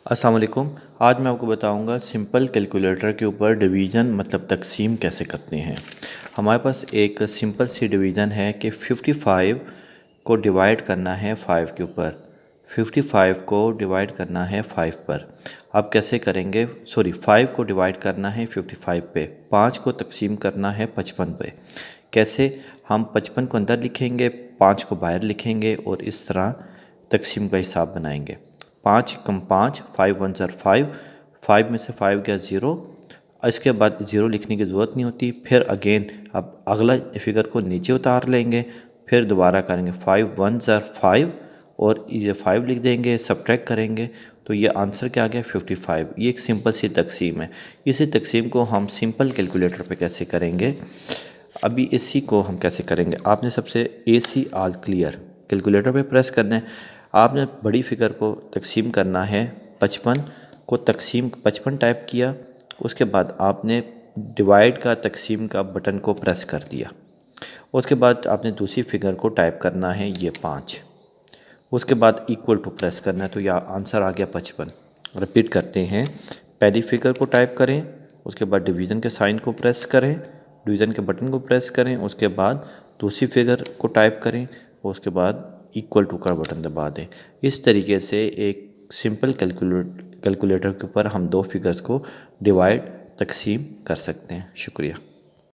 अस्सलाम वालेकुम। आज मैं आपको बताऊंगा सिंपल कैलकुलेटर के ऊपर डिवीज़न मतलब तकसीम कैसे करते हैं। हमारे पास एक सिंपल सी डिवीज़न है कि 55 को डिवाइड करना है 5 के ऊपर। 55 को डिवाइड करना है 5 पर। आप कैसे करेंगे? 5 को डिवाइड करना है 55 पे, 5 को तकसीम करना है 55 पे। कैसे? हम 55 को अंदर लिखेंगे, 5 को बाहर लिखेंगे और इस तरह तकसीम का हिसाब बनाएंगे। 5 कम 5, 5 1 ज़र 5, 5 में से 5 गया 0। इसके बाद 0 लिखने की ज़रूरत नहीं होती। फिर अगेन अब अगला फिगर को नीचे उतार लेंगे, फिर दोबारा करेंगे 5 1 ज़र 5 और ये 5 लिख देंगे, सब्ट्रैक्ट करेंगे तो ये आंसर क्या आ गया 55। ये एक सिंपल सी तकसीम है। इसी तकसीम को हम सिंपल कैलकुलेटर पे कैसे करेंगे, अभी इसी को हम कैसे करेंगे। आपने सबसे AC ऑल क्लियर कैलकुलेटर पे प्रेस करना है। आपने बड़ी फ़िगर को तकसीम करना है 55 को तकसीम 55 टाइप किया, उसके बाद आपने डिवाइड का तकसीम का बटन को प्रेस कर दिया। उसके बाद आपने दूसरी फ़िगर को टाइप करना है ये 5, उसके बाद इक्वल टू प्रेस करना है तो यह आंसर आ गया 55। रिपीट करते हैं, पहली फ़िगर को टाइप करें, उसके बाद डिवीज़न के साइन को प्रेस करें, डिवीज़न के बटन को प्रेस करें, उसके बाद दूसरी फिगर को टाइप करें और उसके बाद इक्वल टू का बटन दबा दें। इस तरीके से एक सिंपल कैलकुलेटर के ऊपर हम दो फिगर्स को डिवाइड तकसीम कर सकते हैं। शुक्रिया।